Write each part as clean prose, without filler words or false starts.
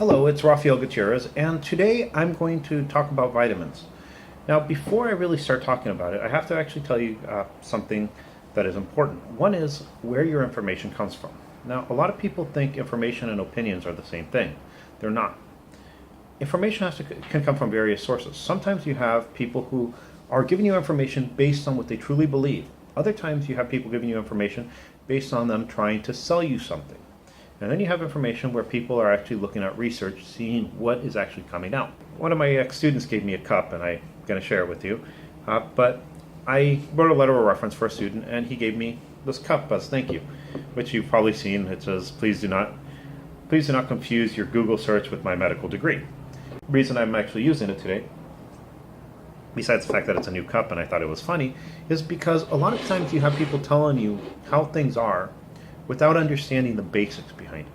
Hello, it's Rafael Gutierrez, and today I'm going to talk about vitamins. Now, before I really start talking about it, I have to actually tell you something that is important. One is where your information comes from. Now, a lot of people think information and opinions are the same thing. They're not. Information can come from various sources. Sometimes you have people who are giving you information based on what they truly believe. Other times you have people giving you information based on them trying to sell you something. And then you have information where people are actually looking at research, seeing what is actually coming out. One of my ex-students gave me a cup, and I'm going to share it with you. But I wrote a letter of reference for a student, and he gave me this cup as thank you, which you've probably seen. It says, please do not confuse your Google search with my medical degree. The reason I'm actually using it today, besides the fact that it's a new cup and I thought it was funny, is because a lot of times you have people telling you how things are without understanding the basics behind it.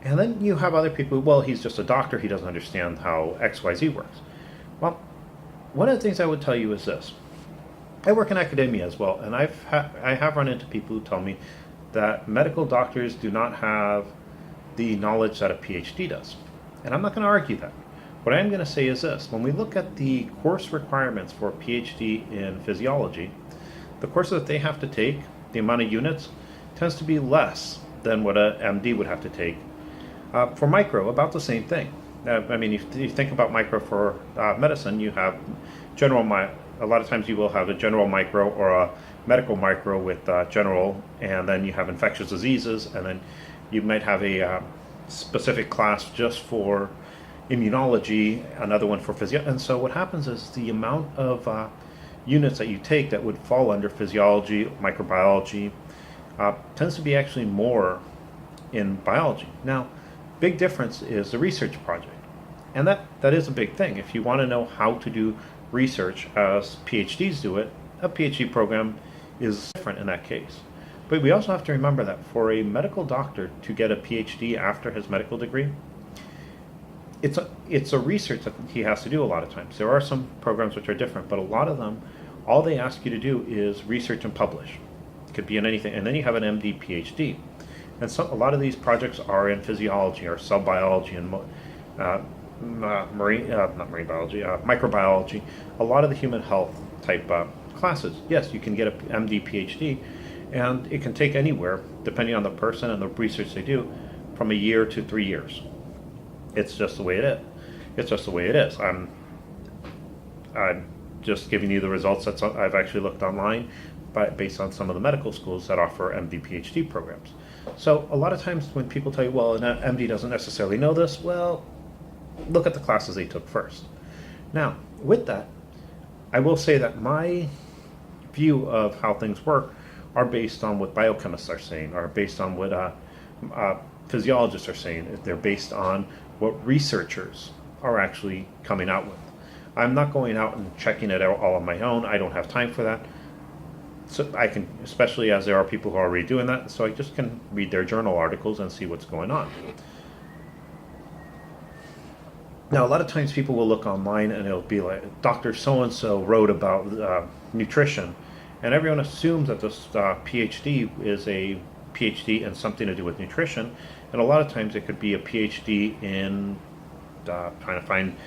And then you have other people, well, he's just a doctor, he doesn't understand how XYZ works. Well, one of the things I would tell you is this. I work in academia as well, and I have run into people who tell me that medical doctors do not have the knowledge that a PhD does. And I'm not going to argue that. What I'm going to say is this. When we look at the course requirements for a PhD in physiology, the courses that they have to take, the amount of units, tends to be less than what a MD would have to take. For micro, about the same thing. I mean, if you think about micro for medicine, you have a lot of times you will have a general micro or a medical micro with general, and then you have infectious diseases, and then you might have a specific class just for immunology, another one for physio. And so what happens is the amount of units that you take that would fall under physiology, microbiology, tends to be actually more in biology. Now, big difference is the research project. And that is a big thing. If you want to know how to do research as PhDs do it, a PhD program is different in that case. But we also have to remember that for a medical doctor to get a PhD after his medical degree, it's a research that he has to do a lot of times. There are some programs which are different, but a lot of them, all they ask you to do is research and publish. Could be in anything, and then you have an MD, PhD, and so a lot of these projects are in physiology or cell biology and microbiology, a lot of the human health type classes. Yes, you can get an MD, PhD, and it can take anywhere, depending on the person and the research they do, from a year to 3 years. It's just the way it is. It's just the way it is. I'm just giving you the results that I've actually looked online, based on some of the medical schools that offer MD, PhD programs. So a lot of times when people tell you, well, an MD doesn't necessarily know this, well, look at the classes they took first. Now, with that, I will say that my view of how things work are based on what biochemists are saying, are based on what physiologists are saying. They're based on what researchers are actually coming out with. I'm not going out and checking it out all on my own. I don't have time for that. So I can, especially as there are people who are already doing that, so I just can read their journal articles and see what's going on. Now, a lot of times people will look online and it'll be like, Dr. So-and-so wrote about nutrition, and everyone assumes that this PhD is a PhD in something to do with nutrition, and a lot of times it could be a PhD in trying to find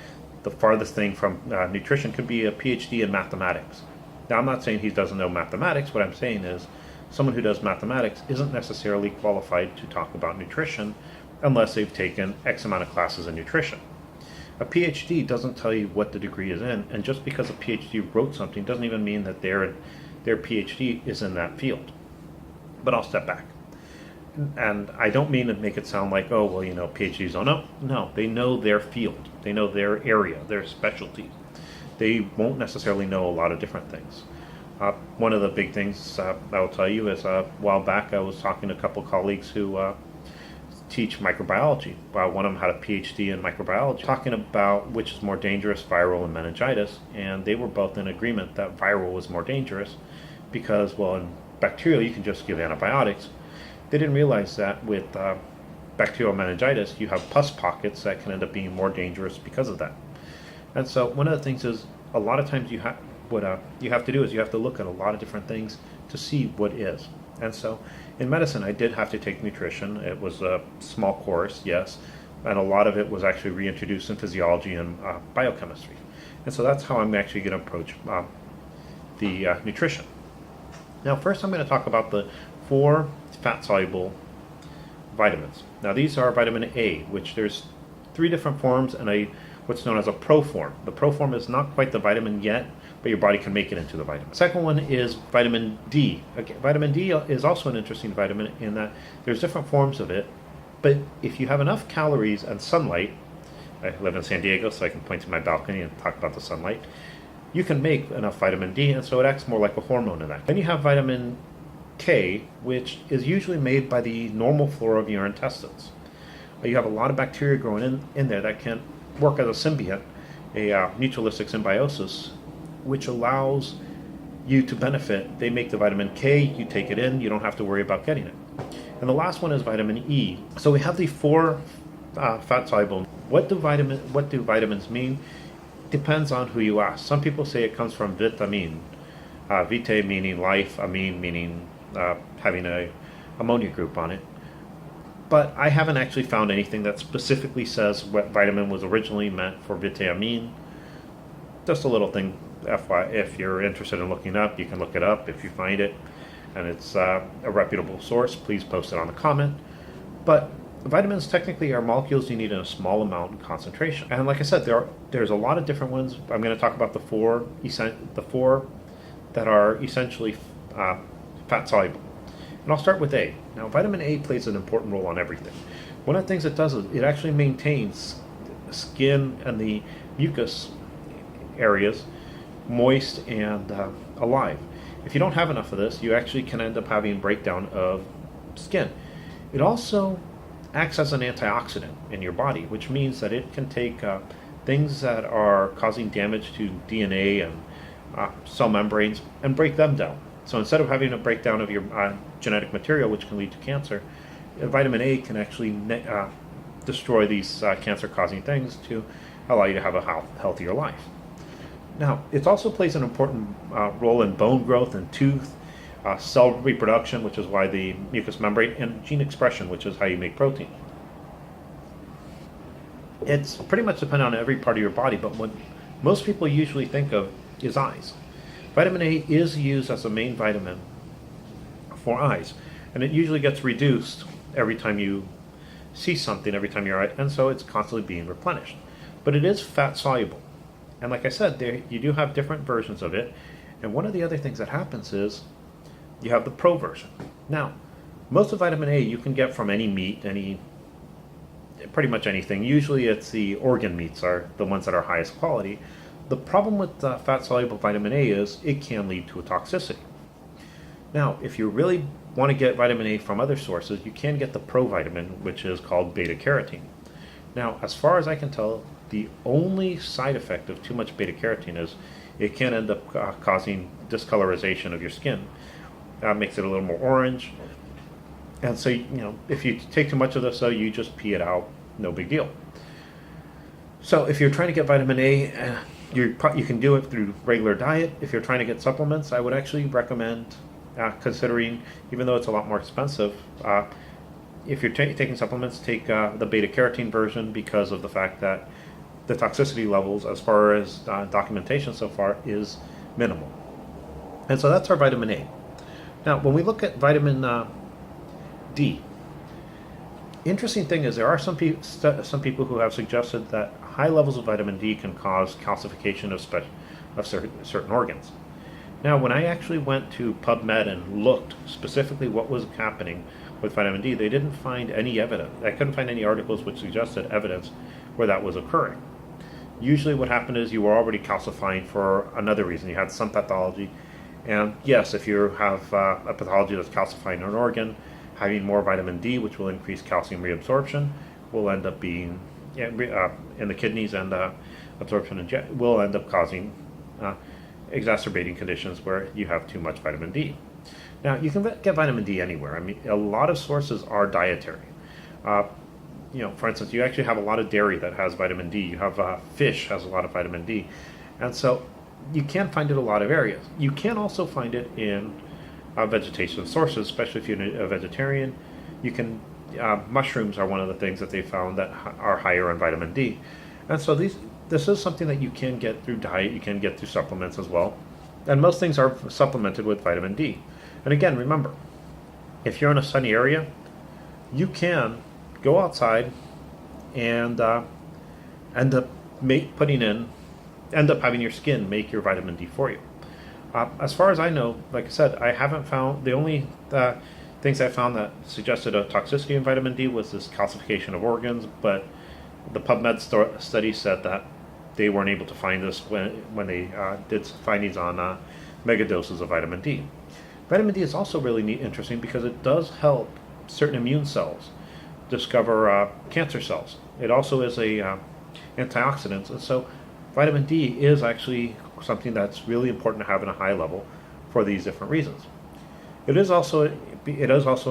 the farthest thing from nutrition, could be a PhD in mathematics. Now, I'm not saying he doesn't know mathematics. What I'm saying is someone who does mathematics isn't necessarily qualified to talk about nutrition unless they've taken X amount of classes in nutrition. A PhD doesn't tell you what the degree is in, and just because a PhD wrote something doesn't even mean that their PhD is in that field. But I'll step back. And I don't mean to make it sound like, oh, well, PhDs don't know. No, they know their field. They know their area, their specialty. They won't necessarily know a lot of different things. One of the big things I will tell you is a while back I was talking to a couple colleagues who teach microbiology. One of them had a PhD in microbiology, talking about which is more dangerous, viral and meningitis, and they were both in agreement that viral was more dangerous because, well, in bacterial you can just give antibiotics. They didn't realize that with bacterial meningitis you have pus pockets that can end up being more dangerous because of that. And so one of the things is a lot of times you have to do is you have to look at a lot of different things to see what is. And so in medicine, I did have to take nutrition. It was a small course, yes. and a lot of it was actually reintroduced in physiology and biochemistry. And so that's how I'm actually going to approach the nutrition. Now, first I'm going to talk about the 4 fat-soluble vitamins. Now, these are vitamin A, which there's 3 different forms and what's known as a proform. The proform is not quite the vitamin yet, but your body can make it into the vitamin. Second one is vitamin D. Again, vitamin D is also an interesting vitamin in that there's different forms of it, but if you have enough calories and sunlight, I live in San Diego, so I can point to my balcony and talk about the sunlight, you can make enough vitamin D, and so it acts more like a hormone in that. Then you have vitamin K, which is usually made by the normal flora of your intestines. You have a lot of bacteria growing in there that can work as a symbiont, a mutualistic symbiosis, which allows you to benefit. They make the vitamin K, you take it in, you don't have to worry about getting it. And the last one is vitamin E. So we have the 4 fat-soluble. What do vitamins mean? Depends on who you ask. Some people say it comes from vitamin. Vitae meaning life, amine meaning having a ammonia group on it. But I haven't actually found anything that specifically says what vitamin was originally meant for vitamin. Just a little thing, FY, if you're interested in looking up, you can look it up if you find it, and it's a reputable source, please post it on the comment. But vitamins technically are molecules you need in a small amount and concentration. And like I said, there's a lot of different ones. I'm going to talk about the four that are essentially fat-soluble. And I'll start with A. Now, vitamin A plays an important role on everything. One of the things it does is it actually maintains skin and the mucus areas moist and alive. If you don't have enough of this, you actually can end up having breakdown of skin. It also acts as an antioxidant in your body, which means that it can take things that are causing damage to DNA and cell membranes and break them down. So instead of having a breakdown of your genetic material, which can lead to cancer, vitamin A can actually destroy these cancer-causing things to allow you to have a healthier life. Now, it also plays an important role in bone growth and tooth, cell reproduction, which is why the mucous membrane, and gene expression, which is how you make protein. It's pretty much dependent on every part of your body, but what most people usually think of is eyes. Vitamin A is used as a main vitamin for eyes, and it usually gets reduced every time you see something, every time you're and so it's constantly being replenished. But it is fat soluble, and like I said, you do have different versions of it. And one of the other things that happens is you have the pro version. Now, most of vitamin A you can get from any meat, pretty much anything. Usually it's the organ meats are the ones that are highest quality. The problem with fat-soluble vitamin A is it can lead to a toxicity. Now, if you really want to get vitamin A from other sources, you can get the provitamin, which is called beta-carotene. Now, as far as I can tell, the only side effect of too much beta-carotene is it can end up causing discolorization of your skin. Makes it a little more orange. And so, if you take too much of this, you just pee it out, no big deal. So if you're trying to get vitamin A, you can do it through regular diet. If you're trying to get supplements, I would actually recommend considering, even though it's a lot more expensive, if you're taking supplements, take the beta-carotene version, because of the fact that the toxicity levels, as far as documentation so far, is minimal. And so that's our vitamin A. Now, when we look at vitamin D, interesting thing is there are some people who have suggested that high levels of vitamin D can cause calcification of certain organs. Now, when I actually went to PubMed and looked specifically what was happening with vitamin D, they didn't find any evidence. I couldn't find any articles which suggested evidence where that was occurring. Usually what happened is you were already calcifying for another reason. You had some pathology. And yes, if you have a pathology that's calcifying an organ, having more vitamin D, which will increase calcium reabsorption, will end up being in the kidneys, and absorption will end up causing exacerbating conditions where you have too much vitamin D. Now, you can get vitamin D anywhere. I mean, a lot of sources are dietary. For instance, you actually have a lot of dairy that has vitamin D. You have fish has a lot of vitamin D. And so you can find it in a lot of areas. You can also find it in vegetation sources, especially if you're a vegetarian. You can mushrooms are one of the things that they found that are higher in vitamin D. And so this is something that you can get through diet, you can get through supplements as well. And most things are supplemented with vitamin D. And again, remember, if you're in a sunny area, you can go outside and end up end up having your skin make your vitamin D for you. As far as I know, like I said, I haven't found the only things I found that suggested a toxicity in vitamin D was this calcification of organs, but the PubMed study said that they weren't able to find this when they did findings on mega doses of vitamin D. Vitamin D is also really interesting because it does help certain immune cells discover cancer cells. It also is a antioxidant, and so vitamin D is actually something that's really important to have in a high level for these different reasons. It is also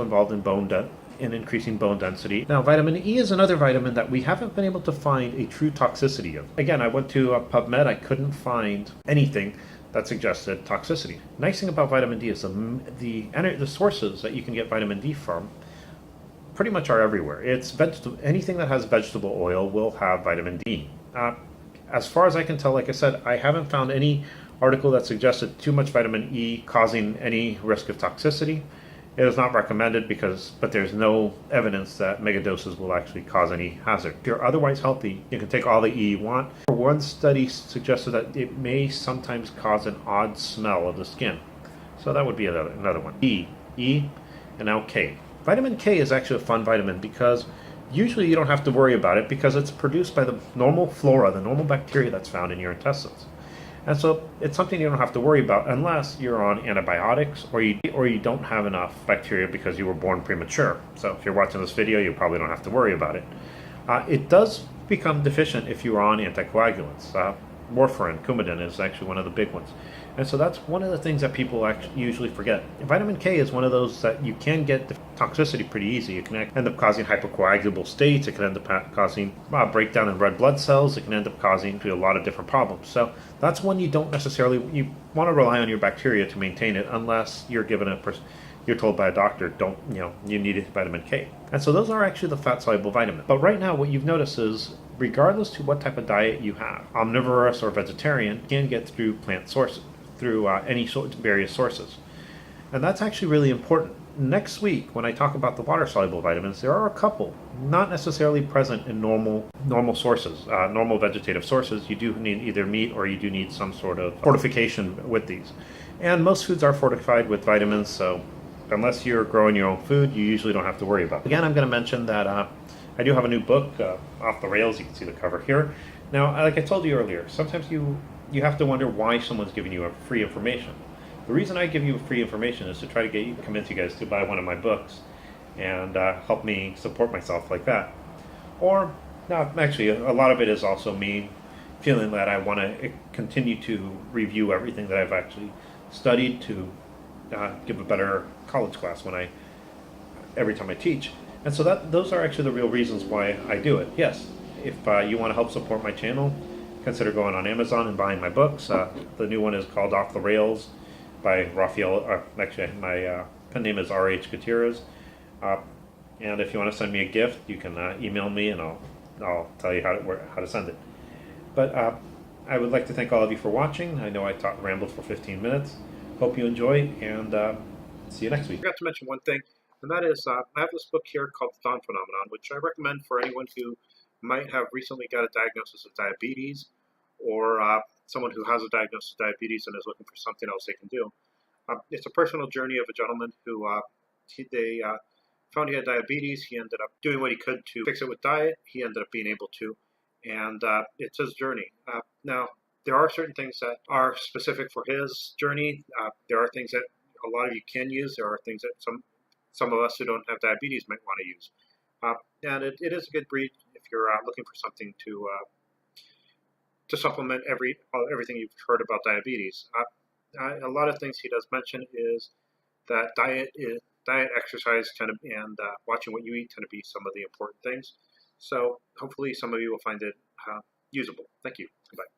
involved in increasing bone density. Now, vitamin E is another vitamin that we haven't been able to find a true toxicity of. Again, I went to PubMed, I couldn't find anything that suggested toxicity. Nice thing about vitamin D is the sources that you can get vitamin D from pretty much are everywhere. It's anything that has vegetable oil will have vitamin D. As far as I can tell, like I said, I haven't found any article that suggested too much vitamin E causing any risk of toxicity. It is not recommended but there's no evidence that mega doses will actually cause any hazard. If you're otherwise healthy, you can take all the E you want. One study suggested that it may sometimes cause an odd smell of the skin. So that would be another one. E, and now K. Vitamin K is actually a fun vitamin because usually you don't have to worry about it because it's produced by the normal flora, the normal bacteria that's found in your intestines. And so it's something you don't have to worry about unless you're on antibiotics or you don't have enough bacteria because you were born premature. So if you're watching this video, you probably don't have to worry about it. It does become deficient if you are on anticoagulants. Warfarin, Coumadin is actually one of the big ones. And so that's one of the things that people actually usually forget. Vitamin K is one of those that you can get toxicity pretty easy. It can end up causing hypercoagulable states. It can end up causing breakdown in red blood cells. It can end up causing a lot of different problems. So that's one you want to rely on your bacteria to maintain it unless you're told by a doctor, you need vitamin K. And so those are actually the fat-soluble vitamins. But right now what you've noticed is, regardless to what type of diet you have, omnivorous or vegetarian, you can get through plant sources, through various sources. And that's actually really important. Next week, when I talk about the water-soluble vitamins, there are a couple not necessarily present in normal sources, normal vegetative sources. You do need either meat or you do need some sort of fortification with these. And most foods are fortified with vitamins, so unless you're growing your own food, you usually don't have to worry about it. Again, I'm going to mention that I do have a new book, Off the Rails. You can see the cover here. Now, like I told you earlier, sometimes you have to wonder why someone's giving you free information. The reason I give you free information is to try to convince you guys to buy one of my books and help me support myself like that. Or, no, actually, a lot of it is also me feeling that I want to continue to review everything that I've actually studied to give a better college class every time I teach. And so those are actually the real reasons why I do it. Yes, if you want to help support my channel, consider going on Amazon and buying my books. The new one is called Off the Rails by Raphael. Actually, my pen name is R.H. Gutierrez. And if you want to send me a gift, you can email me and I'll tell you how to send it. But I would like to thank all of you for watching. I know I rambled for 15 minutes. Hope you enjoy, and see you next week. I forgot to mention one thing, and that is I have this book here called The Dawn Phenomenon, which I recommend for anyone who might have recently got a diagnosis of diabetes, or someone who has a diagnosis of diabetes and is looking for something else they can do. It's a personal journey of a gentleman who they found he had diabetes. He ended up doing what he could to fix it with diet. He ended up being able to, and it's his journey. Now, there are certain things that are specific for his journey. There are things that a lot of you can use. There are things that some of us who don't have diabetes might want to use. And it is a good read if you're looking for something to supplement everything you've heard about diabetes. A lot of things he does mention is that diet, exercise, and watching what you eat tend to be some of the important things. So hopefully some of you will find it usable. Thank you. Goodbye.